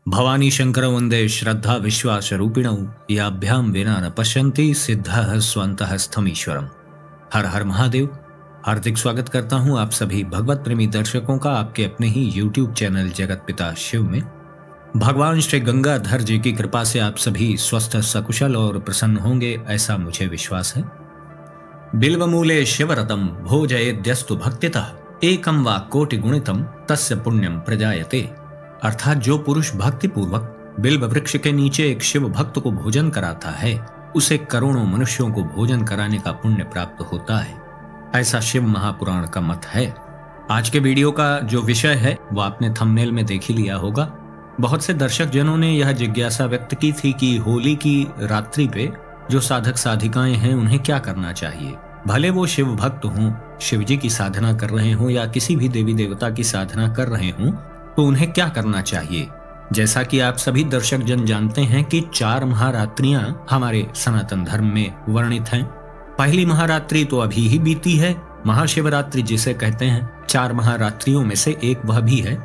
भवानी शंकर वंदे श्रद्धा विश्वास रूपिणौ याभ्यां विना न पश्यन्ति सिद्धः स्वन्तः स्थमीश्वरम। हर हर महादेव। हार्दिक स्वागत करता हूं आप सभी भगवत प्रेमी दर्शकों का आपके अपने ही YouTube चैनल जगत पिता शिव में। भगवान श्री गंगाधर जी की कृपा से आप सभी स्वस्थ सकुशल और प्रसन्न होंगे, ऐसा मुझे विश्वास है। बिल्वमूले शिवरतम भोजयेद्यस्तु भक्तितः एकम वा कोटि गुणितम तस्य पुण्यम प्रजायते। अर्थात जो पुरुष भक्ति पूर्वक बिल्व वृक्ष के नीचे एक शिव भक्त को भोजन कराता है, उसे करोड़ों मनुष्यों को भोजन कराने का पुण्य प्राप्त होता है, ऐसा शिव महापुराण का मत है। आज के वीडियो का जो विषय है वो आपने थंबनेल में देख ही लिया होगा। बहुत से दर्शक जनों ने यह जिज्ञासा व्यक्त की थी कि होली की रात्रि पे जो साधक साधिकाएं हैं उन्हें क्या करना चाहिए। भले वो शिव भक्त हों, शिव जी की साधना कर रहे हों या किसी भी देवी देवता की साधना कर रहे हों, तो उन्हें क्या करना चाहिए। जैसा कि आप सभी दर्शक जन जानते हैं कि 4 महारात्रियां हमारे सनातन धर्म में वर्णित हैं। पहली महारात्रि तो अभी ही बीती है, महाशिवरात्रि जिसे कहते हैं। 4 महारात्रियों में से एक वह भी है।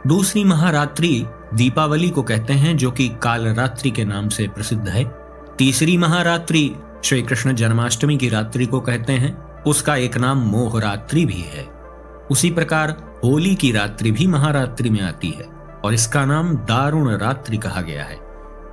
दूसरी महारात्रि दीपावली को कहते हैं, जो कि कालरात्रि के नाम से प्रसिद्ध है। तीसरी महारात्रि श्री कृष्ण जन्माष्टमी की रात्रि को कहते हैं, उसका एक नाम मोहरात्रि भी है। उसी प्रकार होली की रात्रि भी महारात्रि में आती है और इसका नाम दारुण रात्रि कहा गया है।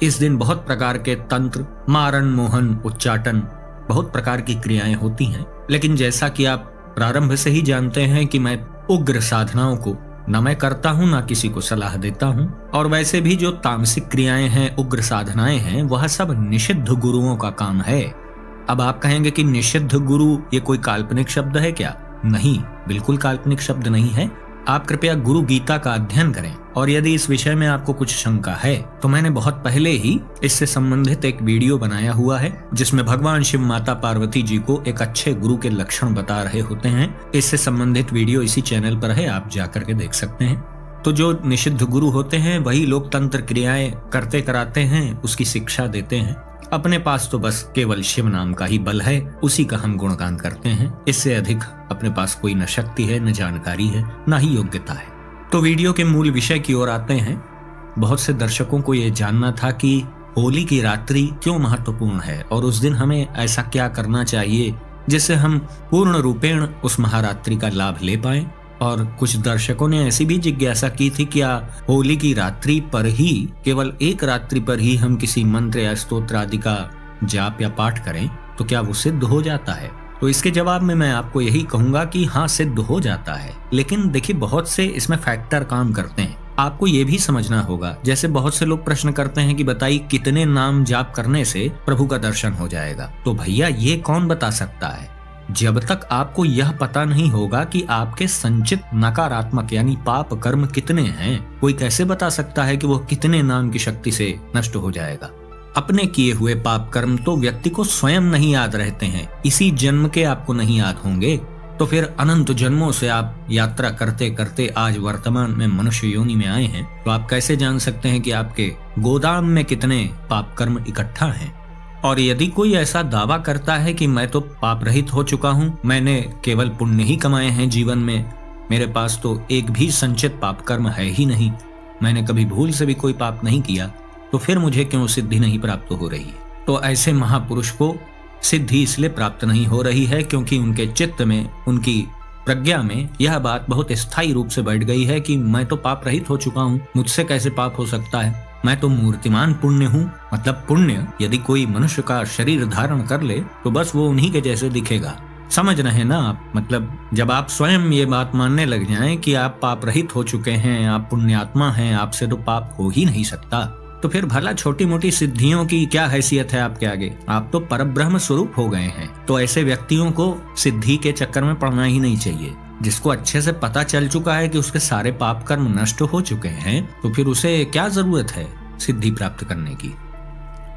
इस दिन बहुत प्रकार के तंत्र, मारण, मोहन, उच्चाटन, बहुत प्रकार की क्रियाएं होती हैं। लेकिन जैसा कि आप प्रारंभ से ही जानते हैं कि मैं उग्र साधनाओं को न मैं करता हूं न किसी को सलाह देता हूं, और वैसे भी जो तामसिक क्रियाएं हैं, उग्र साधनाएं हैं, वह सब निषिद्ध गुरुओं का काम है। अब आप कहेंगे कि निषिद्ध गुरु ये कोई काल्पनिक शब्द है क्या? नहीं, बिल्कुल काल्पनिक शब्द नहीं है। आप कृपया गुरु गीता का अध्ययन करें, और यदि इस विषय में आपको कुछ शंका है तो मैंने बहुत पहले ही इससे संबंधित एक वीडियो बनाया हुआ है, जिसमें भगवान शिव माता पार्वती जी को एक अच्छे गुरु के लक्षण बता रहे होते हैं। इससे संबंधित वीडियो इसी चैनल पर है, आप जाकर के देख सकते हैं। तो जो निषिद्ध गुरु होते हैं वही लोग तंत्र क्रियाएं करते कराते हैं, उसकी शिक्षा देते हैं। अपने पास तो बस केवल शिव नाम का ही बल है, उसी का हम गुणगान करते हैं। इससे अधिक अपने पास कोई न शक्ति है, न जानकारी है, न ही योग्यता है। तो वीडियो के मूल विषय की ओर आते हैं। बहुत से दर्शकों को यह जानना था कि होली की रात्रि क्यों महत्वपूर्ण है और उस दिन हमें ऐसा क्या करना चाहिए जिससे हम पूर्ण रूपेण उस महारात्रि का लाभ ले पाएं। और कुछ दर्शकों ने ऐसी भी जिज्ञासा की थी, क्या होली की रात्रि पर ही, केवल एक रात्रि पर ही हम किसी मंत्र या स्तोत्र आदि का जाप या पाठ करें तो क्या वो सिद्ध हो जाता है? तो इसके जवाब में मैं आपको यही कहूंगा कि हाँ, सिद्ध हो जाता है। लेकिन देखिए, बहुत से इसमें फैक्टर काम करते हैं। आपको ये भी समझना होगा, जैसे बहुत से लोग प्रश्न करते हैं कि बताइए कितने नाम जाप करने से प्रभु का दर्शन हो जाएगा। तो भैया, ये कौन बता सकता है? जब तक आपको यह पता नहीं होगा कि आपके संचित नकारात्मक यानी पाप कर्म कितने हैं, कोई कैसे बता सकता है कि वो कितने नाम की शक्ति से नष्ट हो जाएगा? अपने किए हुए पाप कर्म तो व्यक्ति को स्वयं नहीं याद रहते हैं, इसी जन्म के आपको नहीं याद होंगे, तो फिर अनंत जन्मों से आप यात्रा करते करते आज वर्तमान में मनुष्य योनि में आए हैं, तो आप कैसे जान सकते हैं कि आपके गोदाम में कितने पाप कर्म इकट्ठा हैं? और यदि कोई ऐसा दावा करता है कि मैं तो पाप रहित हो चुका हूं, मैंने केवल पुण्य ही कमाए हैं जीवन में, मेरे पास तो एक भी संचित पाप कर्म है ही नहीं, मैंने कभी भूल से भी कोई पाप नहीं किया, तो फिर मुझे क्यों सिद्धि नहीं प्राप्त हो रही है? तो ऐसे महापुरुष को सिद्धि इसलिए प्राप्त नहीं हो रही है क्योंकि उनके चित्त में, उनकी प्रज्ञा में यह बात बहुत स्थायी रूप से बैठ गई है कि मैं तो पाप रहित हो चुका हूँ, मुझसे कैसे पाप हो सकता है? मैं तो मूर्तिमान पुण्य हूँ। मतलब पुण्य, यदि कोई मनुष्य का शरीर धारण कर ले तो बस वो उन्हीं के जैसे दिखेगा। समझ रहे हैं ना आप? मतलब जब आप स्वयं ये बात मानने लग जाएं कि आप पाप रहित हो चुके हैं, आप पुण्यात्मा हैं, आपसे तो पाप हो ही नहीं सकता, तो फिर भला छोटी मोटी सिद्धियों की क्या हैसियत है आपके आगे? आप तो परब्रह्म स्वरूप हो गए हैं। तो ऐसे व्यक्तियों को सिद्धि के चक्कर में पड़ना ही नहीं चाहिए। जिसको अच्छे से पता चल चुका है कि उसके सारे पाप कर्म नष्ट हो चुके हैं, तो फिर उसे क्या जरूरत है सिद्धि प्राप्त करने की?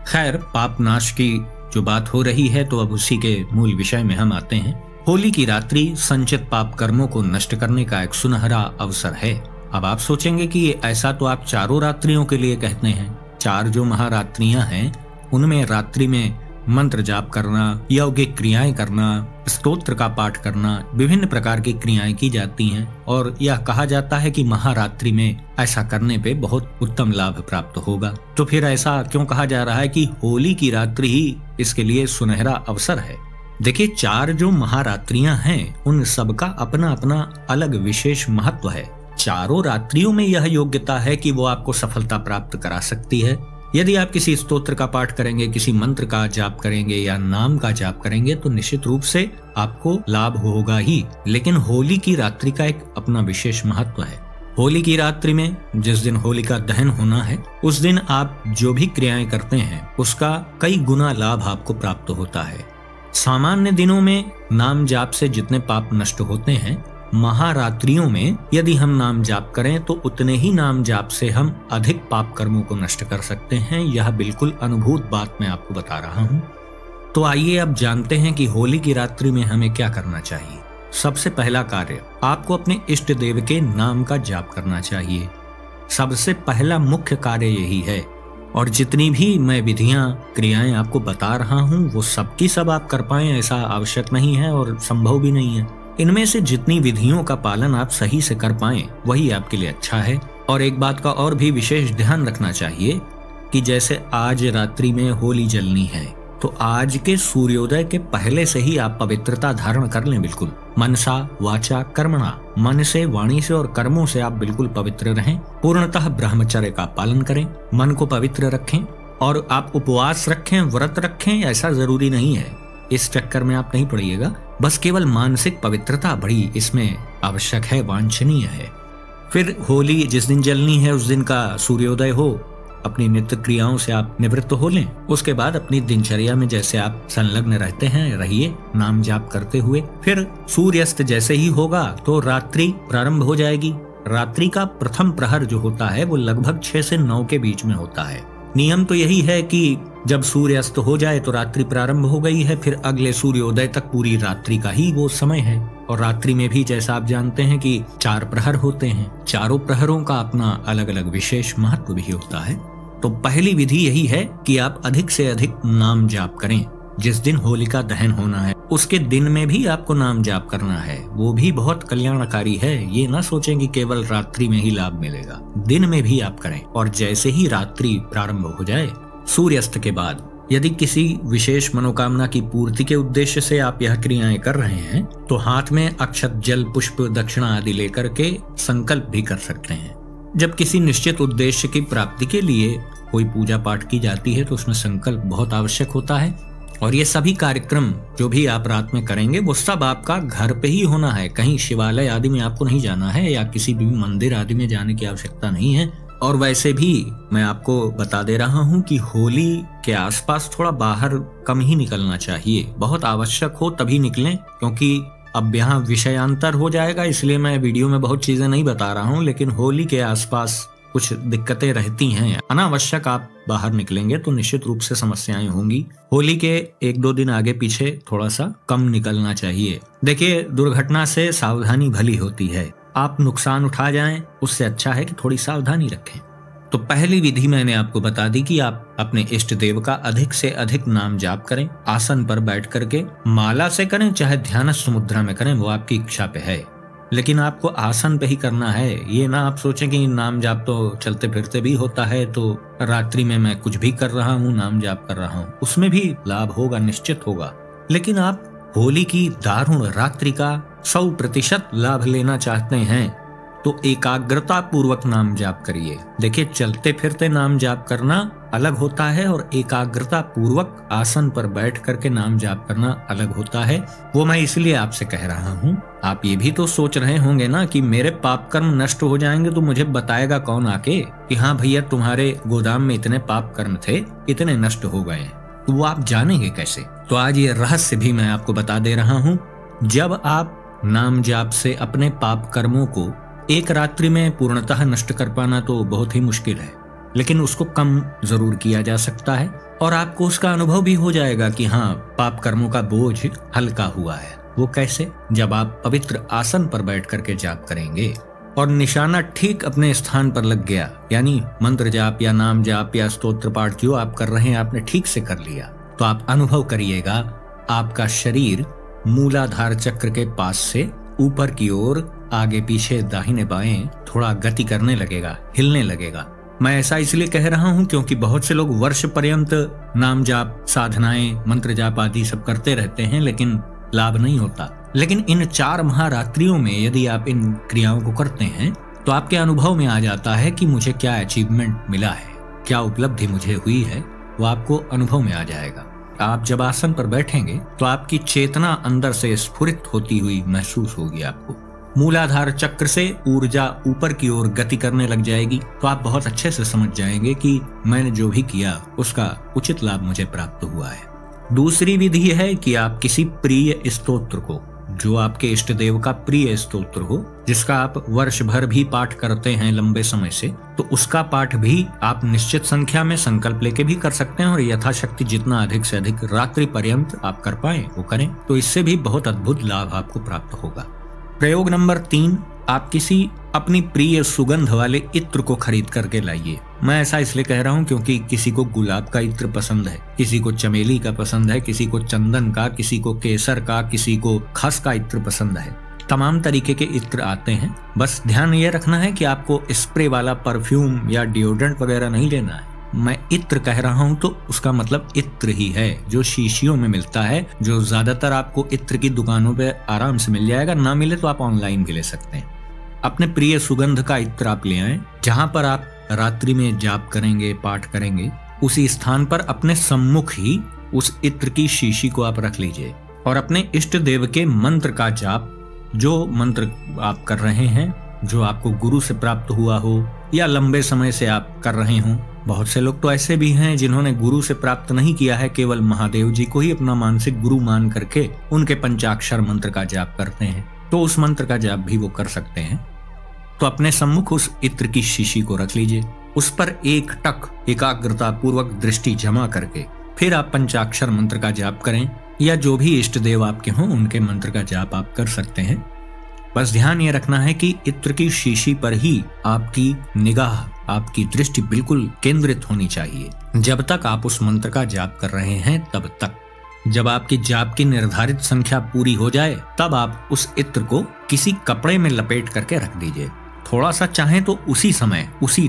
खैर, पाप नाश की जो बात हो रही है, तो अब उसी के मूल विषय में हम आते हैं। होली की रात्रि संचित पाप कर्मों को नष्ट करने का एक सुनहरा अवसर है। अब आप सोचेंगे कि ऐसा तो आप 4 रात्रियों के लिए कहते हैं। 4 जो महारात्रियां हैं, उनमें रात्रि में मंत्र जाप करना, यौगिक क्रियाएं करना, स्तोत्र का पाठ करना, विभिन्न प्रकार की क्रियाएं की जाती हैं और यह कहा जाता है कि महारात्रि में ऐसा करने पे बहुत उत्तम लाभ प्राप्त होगा। तो फिर ऐसा क्यों कहा जा रहा है कि होली की रात्रि ही इसके लिए सुनहरा अवसर है? देखिए, 4 जो महारात्रियां हैं उन सबका अपना अपना अलग विशेष महत्व है। चारों रात्रियों में यह योग्यता है कि वो आपको सफलता प्राप्त करा सकती है। यदि आप किसी स्तोत्र का पाठ करेंगे, किसी मंत्र का जाप करेंगे या नाम का जाप करेंगे तो निश्चित रूप से आपको लाभ होगा ही। लेकिन होली की रात्रि का एक अपना विशेष महत्व है। होली की रात्रि में जिस दिन होली का दहन होना है उस दिन आप जो भी क्रियाएं करते हैं उसका कई गुना लाभ आपको प्राप्त होता है। सामान्य दिनों में नाम जाप से जितने पाप नष्ट होते हैं, महारात्रियों में यदि हम नाम जाप करें तो उतने ही नाम जाप से हम अधिक पाप कर्मों को नष्ट कर सकते हैं। यह बिल्कुल अनुभूत बात मैं आपको बता रहा हूँ। तो आइए अब जानते हैं कि होली की रात्रि में हमें क्या करना चाहिए। सबसे पहला कार्य, आपको अपने इष्ट देव के नाम का जाप करना चाहिए। सबसे पहला मुख्य कार्य यही है। और जितनी भी मैं विधियां क्रियाएं आपको बता रहा हूँ वो सबकी सब आप कर पाएं ऐसा आवश्यक नहीं है और संभव भी नहीं है। इनमें से जितनी विधियों का पालन आप सही से कर पाएं वही आपके लिए अच्छा है। और एक बात का और भी विशेष ध्यान रखना चाहिए कि जैसे आज रात्रि में होली जलनी है तो आज के सूर्योदय के पहले से ही आप पवित्रता धारण कर लें। बिल्कुल मनसा वाचा कर्मणा, मन से, वाणी से और कर्मों से आप बिल्कुल पवित्र रहें। पूर्णतः ब्रह्मचर्य का पालन करें, मन को पवित्र रखें और आप उपवास रखें, व्रत रखें, ऐसा जरूरी नहीं है। इस चक्कर में आप नहीं पड़िएगा। बस केवल मानसिक पवित्रता बड़ी इसमें आवश्यक है, वांछनीय है। फिर होली जिस दिन जलनी है उस दिन का सूर्योदय हो, अपनी नित्य क्रियाओं से आप निवृत्त हो लें। उसके बाद अपनी दिनचर्या में जैसे आप संलग्न रहते हैं रहिए, नाम जाप करते हुए। फिर सूर्यास्त जैसे ही होगा तो रात्रि प्रारंभ हो जाएगी। रात्रि का प्रथम प्रहर जो होता है वो लगभग 6 से 9 के बीच में होता है। नियम तो यही है कि जब सूर्यास्त हो जाए तो रात्रि प्रारंभ हो गई है, फिर अगले सूर्योदय तक पूरी रात्रि का ही वो समय है। और रात्रि में भी जैसा आप जानते हैं कि 4 प्रहर होते हैं। चारों प्रहरों का अपना अलग अलग विशेष महत्व भी होता है। तो पहली विधि यही है कि आप अधिक से अधिक नाम जाप करें। जिस दिन होलिका दहन होना है उसके दिन में भी आपको नाम जाप करना है, वो भी बहुत कल्याणकारी है। ये ना सोचें कि केवल रात्रि में ही लाभ मिलेगा, दिन में भी आप करें। और जैसे ही रात्रि प्रारंभ हो जाए, सूर्यास्त के बाद यदि किसी विशेष मनोकामना की पूर्ति के उद्देश्य से आप यह क्रियाएं कर रहे हैं तो हाथ में अक्षत, जल, पुष्प, दक्षिणा आदि लेकर के संकल्प भी कर सकते हैं। जब किसी निश्चित उद्देश्य की प्राप्ति के लिए कोई पूजा पाठ की जाती है तो उसमें संकल्प बहुत आवश्यक होता है। और ये सभी कार्यक्रम जो भी आप रात में करेंगे वो सब आपका घर पे ही होना है। कहीं शिवालय आदि में आपको नहीं जाना है या किसी भी मंदिर आदि में जाने की आवश्यकता नहीं है। और वैसे भी मैं आपको बता दे रहा हूँ कि होली के आसपास थोड़ा बाहर कम ही निकलना चाहिए। बहुत आवश्यक हो तभी निकलें, क्योंकि अब यहाँ विषयांतर हो जाएगा, इसलिए मैं वीडियो में बहुत चीजें नहीं बता रहा हूँ। लेकिन होली के आसपास कुछ दिक्कतें रहती हैं। अनावश्यक आप बाहर निकलेंगे तो निश्चित रूप से समस्याएं होंगी। होली के 1-2 दिन आगे पीछे थोड़ा सा कम निकलना चाहिए। देखिए, दुर्घटना से सावधानी भली होती है। आप नुकसान उठा जाएं उससे अच्छा है कि थोड़ी सावधानी रखें। तो पहली विधि मैंने आपको बता दी कि आप अपने इष्ट देव का अधिक से अधिक नाम जाप करें। आसन पर बैठ करके माला से करें चाहे ध्यानस्थ मुद्रा में करें, वो आपकी इच्छा पे है। लेकिन आपको आसन पे ही करना है। ये ना आप सोचें कि नाम जाप तो चलते फिरते भी होता है तो रात्रि में मैं कुछ भी कर रहा हूँ, नाम जाप कर रहा हूँ, उसमें भी लाभ होगा, निश्चित होगा। लेकिन आप होली की दारुण रात्रि का 100% लाभ लेना चाहते हैं तो एकाग्रता पूर्वक नाम जाप करिए। देखिए, चलते फिरते नाम जाप करना अलग होता है और एकाग्रता पूर्वक आसन पर बैठ करके नाम जाप करना अलग होता है। वो मैं इसलिए आपसे कह रहा हूँ। आप ये भी तो सोच रहे होंगे ना कि मेरे पाप कर्म नष्ट हो जाएंगे तो मुझे बताएगा कौन आके कि हाँ भैया तुम्हारे गोदाम में इतने पाप कर्म थे, इतने नष्ट हो गए। तो वो आप जानेंगे कैसे? तो आज ये रहस्य भी मैं आपको बता दे रहा हूँ। जब आप नाम जाप से अपने पाप कर्मों को एक रात्रि में पूर्णतः नष्ट कर पाना तो बहुत ही मुश्किल है, लेकिन उसको कम जरूर किया जा सकता है और आपको उसका अनुभव भी हो जाएगा कि हाँ, पाप कर्मों का बोझ हल्का हुआ है। वो कैसे? जब आप पवित्र आसन पर बैठ करके जाप करेंगे और निशाना ठीक अपने स्थान पर लग गया, यानी मंत्र जाप या नाम जाप या स्तोत्र पाठ जो आप कर रहे हैं आपने ठीक से कर लिया, तो आप अनुभव करिएगा आपका शरीर मूलाधार चक्र के पास से ऊपर की ओर आगे पीछे दाहिने बाएं थोड़ा गति करने लगेगा, हिलने लगेगा। मैं ऐसा इसलिए कह रहा हूं क्योंकि बहुत से लोग वर्ष पर्यंत नाम जाप, साधनाएं, मंत्र जाप आदि सब करते रहते हैं लेकिन लाभ नहीं होता। लेकिन इन 4 महारात्रियों में यदि आप इन क्रियाओं को करते हैं तो आपके अनुभव में आ जाता है कि मुझे क्या अचीवमेंट मिला है, क्या उपलब्धि मुझे हुई है, वो आपको अनुभव में आ जाएगा। आप जब आसन पर बैठेंगे तो आपकी चेतना अंदर से स्फुरित होती हुई महसूस होगी। आपको मूलाधार चक्र से ऊर्जा ऊपर की ओर गति करने लग जाएगी, तो आप बहुत अच्छे से समझ जाएंगे कि मैंने जो भी किया उसका उचित लाभ मुझे प्राप्त हुआ है। दूसरी विधि है कि आप किसी प्रिय स्तोत्र को, जो आपके इष्ट देव का प्रिय स्तोत्र हो, जिसका आप वर्ष भर भी पाठ करते हैं लंबे समय से, तो उसका पाठ भी आप निश्चित संख्या में संकल्प लेके भी कर सकते हैं और यथाशक्ति जितना अधिक से अधिक रात्रि पर्यंत आप कर पाए वो करें, तो इससे भी बहुत अद्भुत लाभ आपको प्राप्त होगा। प्रयोग नंबर 3, आप किसी अपनी प्रिय सुगंध वाले इत्र को खरीद करके लाइए। मैं ऐसा इसलिए कह रहा हूँ क्योंकि किसी को गुलाब का इत्र पसंद है, किसी को चमेली का पसंद है, किसी को चंदन का, किसी को केसर का, किसी को खस का इत्र पसंद है। तमाम तरीके के इत्र आते हैं। बस ध्यान ये रखना है कि आपको स्प्रे वाला परफ्यूम या डिओड्रेंट वगैरह नहीं लेना है। मैं इत्र कह रहा हूँ तो उसका मतलब इत्र ही है, जो शीशियों में मिलता है, जो ज्यादातर आपको इत्र की दुकानों पे आराम से मिल जाएगा। ना मिले तो आप ऑनलाइन भी ले सकते हैं। अपने प्रिय सुगंध का इत्र आप ले आए। जहां पर आप रात्रि में जाप करेंगे, पाठ करेंगे, उसी स्थान पर अपने सम्मुख ही उस इत्र की शीशी को आप रख लीजिए और अपने इष्ट देव के मंत्र का जाप, जो मंत्र आप कर रहे हैं, जो आपको गुरु से प्राप्त हुआ हो या लंबे समय से आप कर रहे हो। बहुत से लोग तो ऐसे भी हैं जिन्होंने गुरु से प्राप्त नहीं किया है, केवल महादेव जी को ही अपना मानसिक गुरु मान करके उनके पंचाक्षर मंत्र का जाप करते हैं, तो उस मंत्र का जाप भी वो कर सकते हैं। तो अपने सम्मुख उस इत्र की शीशी को रख लीजिए, उस पर एक टक एकाग्रता पूर्वक दृष्टि जमा करके फिर आप पंचाक्षर मंत्र का जाप करें या जो भी इष्ट देव आपके हों उनके मंत्र का जाप आप कर सकते हैं। बस ध्यान ये रखना है कि इत्र की शीशी पर ही आपकी निगाह, आपकी दृष्टि बिल्कुल केंद्रित होनी चाहिए जब तक आप उस मंत्र का जाप कर रहे हैं तब तक। जब आपकी जाप की निर्धारित संख्या पूरी हो जाए तब आप उस इत्र को किसी कपड़े में लपेट करके रख दीजिए। थोड़ा सा चाहे तो उसी समय,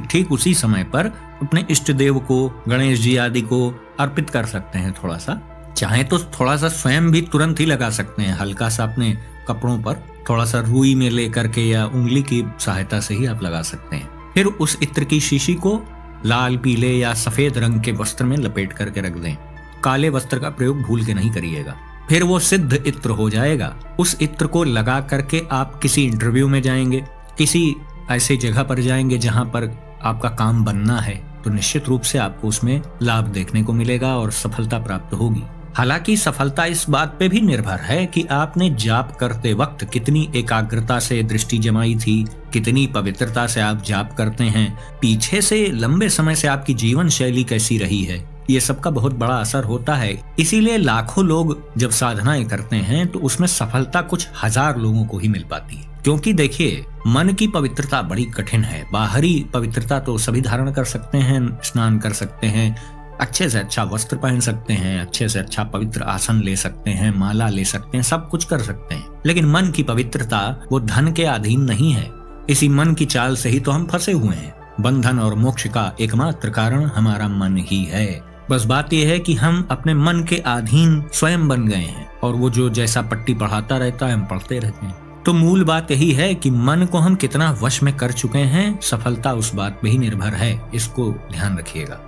ठीक उसी समय पर अपने इष्ट देव को, गणेश जी आदि को अर्पित कर सकते हैं। थोड़ा सा चाहे तो थोड़ा सा स्वयं भी तुरंत ही लगा सकते हैं। हल्का सा अपने कपड़ों पर थोड़ा सा रुई में ले करके या उंगली की सहायता से ही आप लगा सकते हैं। फिर उस इत्र की शीशी को लाल, पीले या सफेद रंग के वस्त्र में लपेट करके रख दें। काले वस्त्र का प्रयोग भूल के नहीं करिएगा, फिर वो सिद्ध इत्र हो जाएगा। उस इत्र को लगा करके आप किसी इंटरव्यू में जाएंगे, किसी ऐसी जगह पर जाएंगे जहां पर आपका काम बनना है, तो निश्चित रूप से आपको उसमें लाभ देखने को मिलेगा और सफलता प्राप्त होगी। हालांकि सफलता इस बात पे भी निर्भर है कि आपने जाप करते वक्त कितनी एकाग्रता से दृष्टि जमाई थी, कितनी पवित्रता से आप जाप करते हैं, पीछे से लंबे समय से आपकी जीवन शैली कैसी रही है, ये सबका बहुत बड़ा असर होता है। इसीलिए लाखों लोग जब साधनाएं करते हैं तो उसमें सफलता कुछ हजार लोगों को ही मिल पाती है। क्योंकि देखिए, मन की पवित्रता बड़ी कठिन है। बाहरी पवित्रता तो सभी धारण कर सकते हैं, स्नान कर सकते हैं, अच्छे से अच्छा वस्त्र पहन सकते हैं, अच्छे से अच्छा पवित्र आसन ले सकते हैं, माला ले सकते हैं, सब कुछ कर सकते हैं। लेकिन मन की पवित्रता वो धन के अधीन नहीं है। इसी मन की चाल से ही तो हम फंसे हुए हैं। बंधन और मोक्ष का एकमात्र कारण हमारा मन ही है। बस बात यह है कि हम अपने मन के अधीन स्वयं बन गए हैं और वो जो जैसा पट्टी पढ़ाता रहता है हम पढ़ते रहते हैं। तो मूल बात यही है कि मन को हम कितना वश में कर चुके हैं, सफलता उस बात पे ही निर्भर है। इसको ध्यान रखिएगा।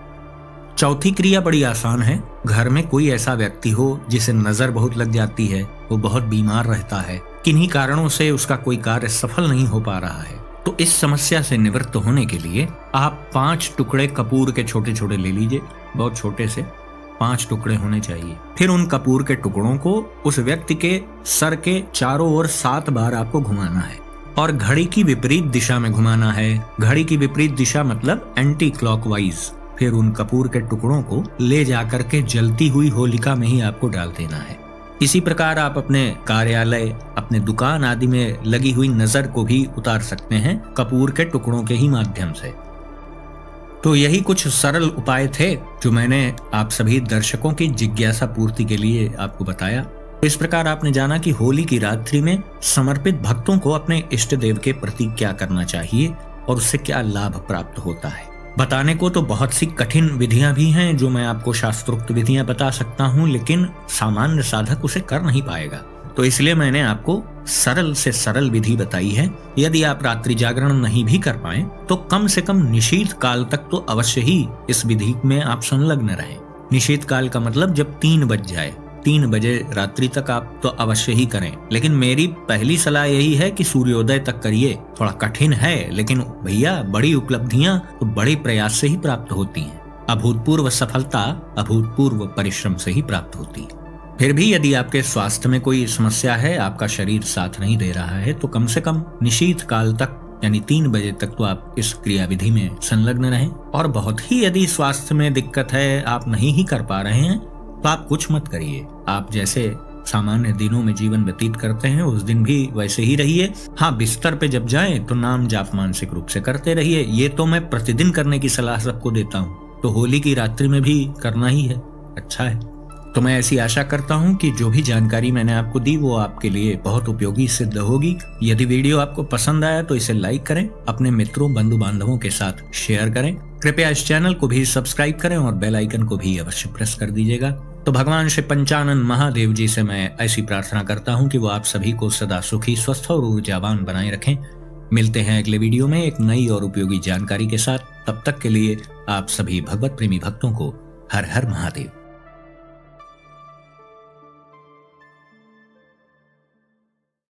चौथी क्रिया बड़ी आसान है। घर में कोई ऐसा व्यक्ति हो जिसे नजर बहुत लग जाती है, वो बहुत बीमार रहता है, किन्हीं कारणों से उसका कोई कार्य सफल नहीं हो पा रहा है, तो इस समस्या से निवृत्त होने के लिए आप 5 टुकड़े कपूर के छोटे छोटे ले लीजिए। बहुत छोटे से 5 टुकड़े होने चाहिए। फिर उन कपूर के टुकड़ों को उस व्यक्ति के सर के चारों ओर 7 बार आपको घुमाना है और घड़ी की विपरीत दिशा में घुमाना है। घड़ी की विपरीत दिशा मतलब एंटी क्लॉकवाइज। फिर उन कपूर के टुकड़ों को ले जाकर के जलती हुई होलिका में ही आपको डाल देना है। इसी प्रकार आप अपने कार्यालय, अपने दुकान आदि में लगी हुई नजर को भी उतार सकते हैं कपूर के टुकड़ों के ही माध्यम से। तो यही कुछ सरल उपाय थे जो मैंने आप सभी दर्शकों की जिज्ञासा पूर्ति के लिए आपको बताया। इस प्रकार आपने जाना कि होली की रात्रि में समर्पित भक्तों को अपने इष्ट देव के प्रति क्या करना चाहिए और उससे क्या लाभ प्राप्त होता है। बताने को तो बहुत सी कठिन विधियां भी हैं जो मैं आपको शास्त्रोक्त विधियां बता सकता हूं, लेकिन सामान्य साधक उसे कर नहीं पाएगा। तो इसलिए मैंने आपको सरल से सरल विधि बताई है। यदि आप रात्रि जागरण नहीं भी कर पाए तो कम से कम निशीथ काल तक तो अवश्य ही इस विधि में आप संलग्न रहें। निशीथ काल का मतलब जब 3 बज जाए, 3 बजे रात्रि तक आप तो अवश्य ही करें। लेकिन मेरी पहली सलाह यही है कि सूर्योदय तक करिए। थोड़ा कठिन है, लेकिन भैया बड़ी उपलब्धियां तो बड़े प्रयास से ही प्राप्त होती हैं। अभूतपूर्व सफलता अभूतपूर्व परिश्रम से ही प्राप्त होती है। फिर भी यदि आपके स्वास्थ्य में कोई समस्या है, आपका शरीर साथ नहीं दे रहा है, तो कम से कम निशीथ काल तक यानी 3 बजे तक तो आप इस क्रियाविधि में संलग्न रहें। और बहुत ही यदि स्वास्थ्य में दिक्कत है, आप नहीं ही कर पा रहे हैं, तो आप कुछ मत करिए। आप जैसे सामान्य दिनों में जीवन व्यतीत करते हैं उस दिन भी वैसे ही रहिए। हाँ, बिस्तर पे जब जाएं तो नाम जाप मानसिक रूप से करते रहिए। ये तो मैं प्रतिदिन करने की सलाह सबको देता हूँ, तो होली की रात्रि में भी करना ही है। अच्छा है। तो मैं ऐसी आशा करता हूं कि जो भी जानकारी मैंने आपको दी वो आपके लिए बहुत उपयोगी सिद्ध होगी। यदि वीडियो आपको पसंद आया तो इसे लाइक करें, अपने मित्रों बंधु बांधवों के साथ शेयर करें। कृपया इस चैनल को भी सब्सक्राइब करें और बेल आइकन को भी अवश्य प्रेस कर दीजिएगा। तो भगवान श्री पंचानन महादेव जी से मैं ऐसी प्रार्थना करता हूँ कि वो आप सभी को सदा सुखी, स्वस्थ और ऊर्जावान बनाए रखें। मिलते हैं अगले वीडियो में एक नई और उपयोगी जानकारी के साथ। तब तक के लिए आप सभी भगवत प्रेमी भक्तों को हर हर महादेव।